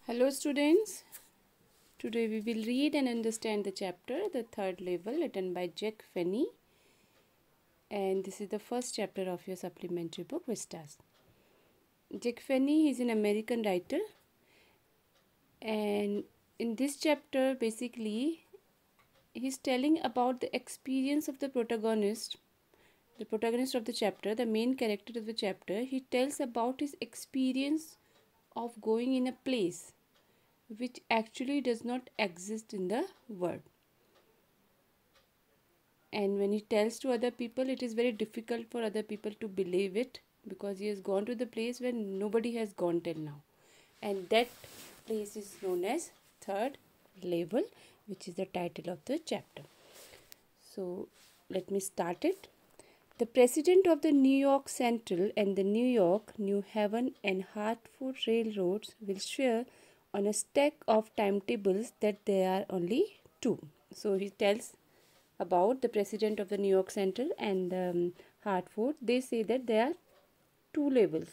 Hello students, today we will read and understand the chapter The Third Level written by Jack Finney, and this is the first chapter of your supplementary book Vistas. Jack Finney is an American writer, and in this chapter basically he's telling about the experience of the protagonist of the chapter, the main character of the chapter. He tells about his experience of going in a place which actually does not exist in the world. And when he tells to other people, it is very difficult for other people to believe it, because he has gone to the place where nobody has gone till now. And that place is known as Third Level, which is the title of the chapter. So let me start it. The president of the New York Central and the New York, New Haven and Hartford railroads will swear on a stack of timetables that there are only two. So he tells about the president of the New York Central and Hartford. They say that there are two levels,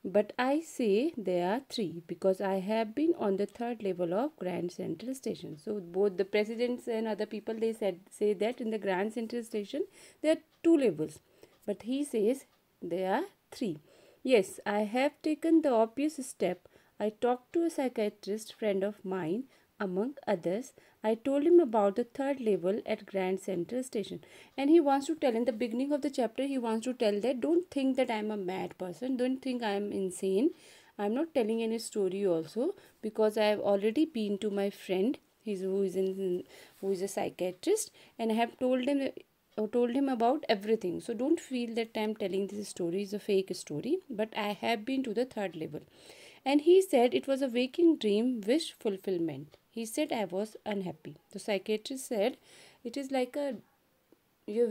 but I say there are three, because I have been on the third level of Grand Central Station. So both the presidents and other people, they say that in the Grand Central Station there are two levels, but he says there are three. Yes, I have taken the obvious step. I talked to a psychiatrist friend of mine. Among others, I told him about the third level at Grand Central Station. And he wants to tell, in the beginning of the chapter, he wants to tell that don't think that I am a mad person. Don't think I am insane. I am not telling any story also, because I have already been to my friend who is a psychiatrist, and I have told him about everything. So don't feel that I am telling this story is a fake story, but I have been to the third level. And he said it was a waking dream, wish fulfillment. He said I was unhappy. The psychiatrist said it is like your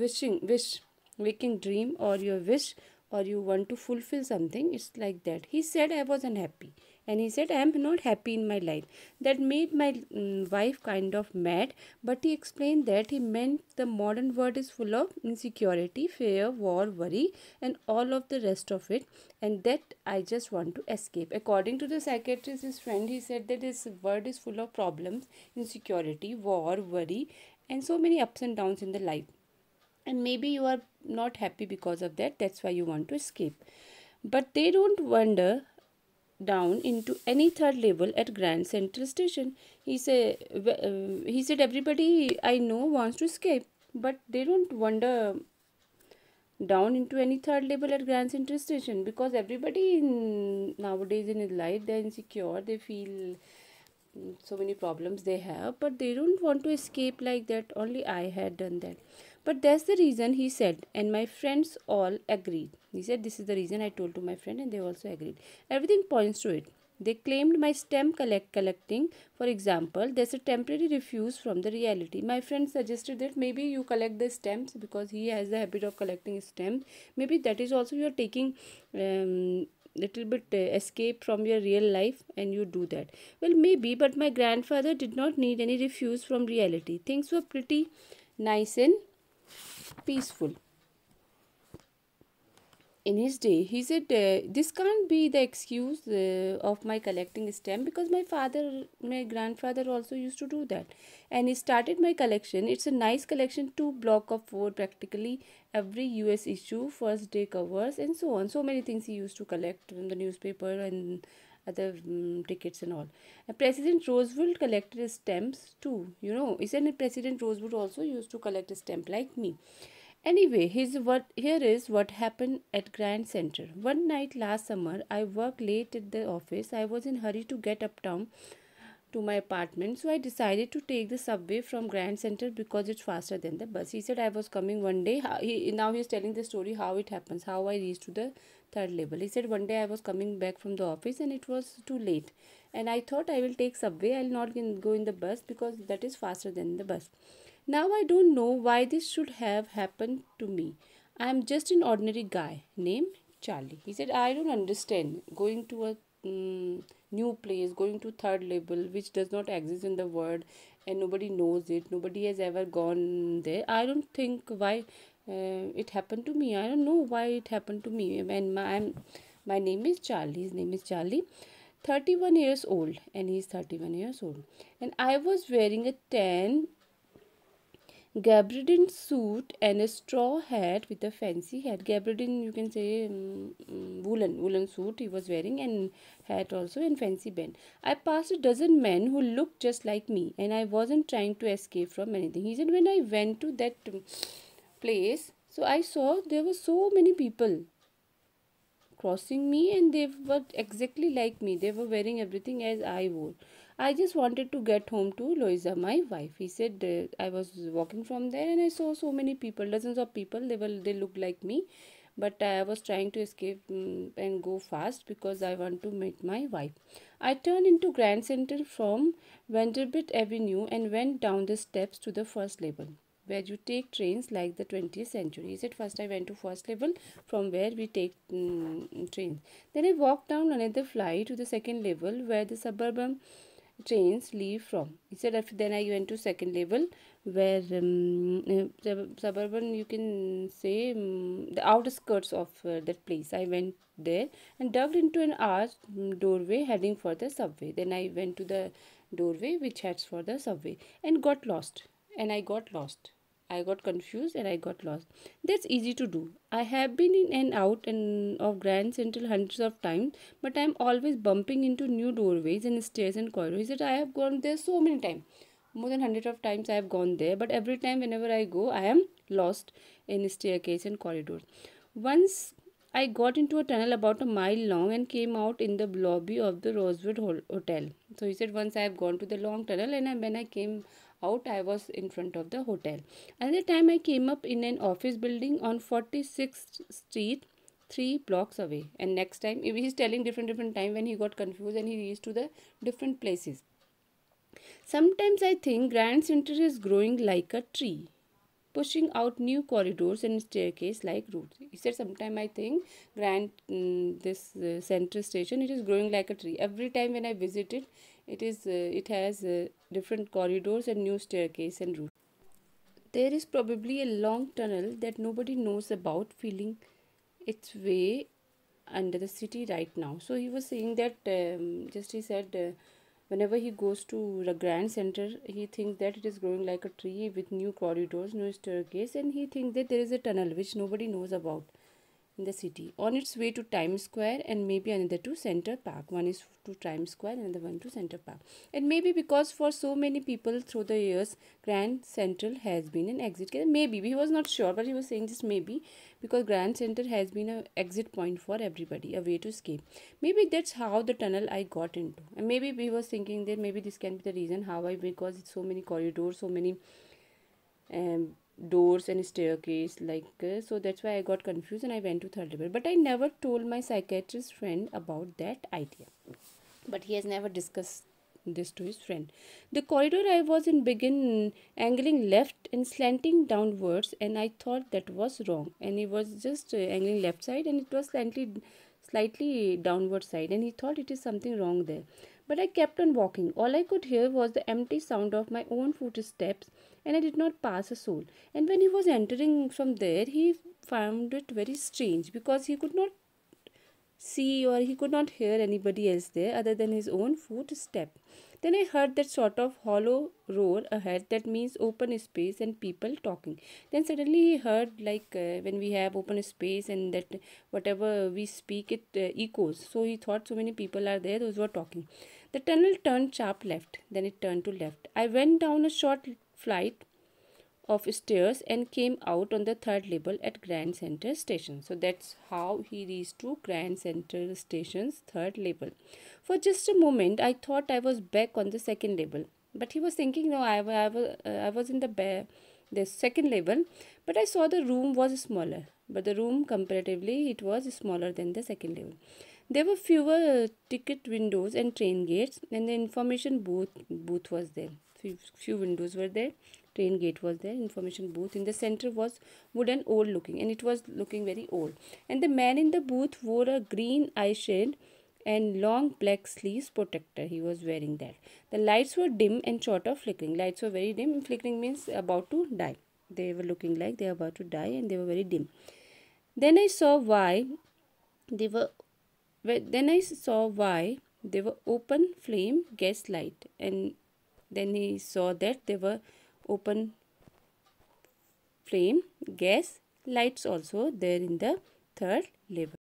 waking dream, or your wish, or you want to fulfill something. It's like that. He said I was unhappy, and he said I am not happy in my life. That made my wife kind of mad, but he explained that he meant the modern world is full of insecurity, fear, war, worry, and all of the rest of it, and that I just want to escape. According to the psychiatrist, his friend, he said that this world is full of problems, insecurity, war, worry, and so many ups and downs in the life, and maybe you are not happy because of that. That's why you want to escape. But they don't wander down into any third level at Grand Central Station. He said everybody I know wants to escape, but they don't wander down into any third level at Grand Central Station, because everybody nowadays in his life, they're insecure, they feel so many problems they have, but they don't want to escape like that. Only I had done that. But that's the reason, he said, and my friends all agreed. He said this is the reason I told to my friend, and they also agreed. Everything points to it. They claimed my stamp collecting, for example, there's a temporary refuse from the reality. My friend suggested that maybe you collect the stamps, because he has the habit of collecting stamps. Maybe that is also you are taking little bit escape from your real life, and you do that. Well, maybe, but my grandfather did not need any refuse from reality. Things were pretty nice and peaceful in his day. He said this can't be the excuse of my collecting stamp, because my grandfather also used to do that, and he started my collection. It's a nice collection, 2 block of 4, practically every US issue, first day covers, and so on. So many things he used to collect from the newspaper and other tickets and all. President Roosevelt collected stamps too, isn't it? President Roosevelt also used to collect a stamp like me. Anyway, here is what happened at Grand Central. One night last summer, I worked late at the office. I was in a hurry to get uptown to my apartment, so I decided to take the subway from Grand Central, because it's faster than the bus. He said I was coming one day. Now he's telling the story how it happens, how I reached to the third level. He said one day I was coming back from the office and it was too late, and I thought I will take subway. I'll not go in the bus, because that is faster than the bus. Now I don't know why this should have happened to me. I am just an ordinary guy named Charlie. He said, I don't understand going to a new place, going to third level, which does not exist in the world, and nobody knows it. Nobody has ever gone there. I don't think why it happened to me. I don't know why it happened to me. And my name is Charlie. His name is Charlie. 31 years old, and he's 31 years old. And I was wearing a tan gabardine suit and a straw hat with a fancy hat. Gabardine, you can say, woolen suit he was wearing, and hat also, and fancy band. I passed a dozen men who looked just like me, and I wasn't trying to escape from anything. He said, when I went to that place, so I saw there were so many people crossing me, and they were exactly like me. They were wearing everything as I wore. I just wanted to get home to Loisa, my wife. He said, I was walking from there and I saw so many people, dozens of people. They looked like me, but I was trying to escape and go fast because I want to meet my wife. I turned into Grand Center from Vanderbilt Avenue and went down the steps to the first level, where you take trains like the 20th century. He said, first I went to first level from where we take trains. Then I walked down another flight to the second level where the suburban trains leave from. He said, then I went to second level where suburban, you can say, the outskirts of that place. I went there and dug into an arched doorway heading for the subway. Then I went to the doorway which heads for the subway and got lost. And I got lost. I got confused and I got lost. That's easy to do. I have been in and out and of Grand Central hundreds of times, but I'm always bumping into new doorways and stairs and corridors that I have gone there so many times. More than hundreds of times I have gone there, but every time whenever I go, I am lost in staircase and corridors. Once I got into a tunnel about a mile long and came out in the lobby of the Rosewood Hotel. So he said, once I have gone to the long tunnel, and when I came out, I was in front of the hotel. Another time I came up in an office building on 46th Street, 3 blocks away. And next time, he's telling different time when he got confused and he reached to the different places. Sometimes I think Grand Center is growing like a tree, pushing out new corridors and staircase like roots. He said, sometime I think this Central Station, it is growing like a tree. Every time when I visit it, it has different corridors and new staircase and roots. There is probably a long tunnel that nobody knows about, feeling its way under the city right now. So he was saying that, just he said, whenever he goes to the Grand Center, he thinks that it is growing like a tree with new corridors, new staircase, and he thinks that there is a tunnel which nobody knows about in the city, on its way to Times Square and maybe another to Center Park. One is to Times Square, another one to Center Park. And maybe because for so many people through the years, Grand Central has been an exit. Maybe, he was not sure, but he was saying just maybe, because Grand Center has been an exit point for everybody, a way to escape. Maybe that's how the tunnel I got into. And maybe he was thinking that maybe this can be the reason how because it's so many corridors, so many doors and staircase, so that's why I got confused and I went to third level. But I never told my psychiatrist friend about that idea, but he has never discussed this to his friend. The corridor I was in began angling left and slanting downwards, and I thought that was wrong, and he was just angling left side and it was slightly downward side, and he thought it is something wrong there. But I kept on walking. All I could hear was the empty sound of my own footsteps, and I did not pass a soul. And when he was entering from there, he found it very strange because he could not see or he could not hear anybody else there other than his own footstep. Then I heard that sort of hollow roar ahead, that means open space and people talking. Then suddenly he heard when we have open space and that whatever we speak it echoes. So he thought so many people are there, those were talking. The tunnel turned sharp left, then it turned to left. I went down a short flight of stairs and came out on the third level at Grand Center Station. So that's how he reached to Grand Center Station's third level. For just a moment, I thought I was back on the second level. But he was thinking, no, I was in the second level, but I saw the room was smaller. But the room, comparatively, it was smaller than the second level. There were fewer ticket windows and train gates, and the information booth was there. Few windows were there, train gate was there, information booth. In the center was wooden, old looking, and it was looking very old. And the man in the booth wore a green eye shade and long black sleeves protector. He was wearing that. The lights were dim and sort of flickering. Lights were very dim. Flickering means about to die. They were looking like they were about to die, and they were very dim. Then I saw why they were There were open flame gas light, and then he saw that there were open flame gas lights also there in the third level.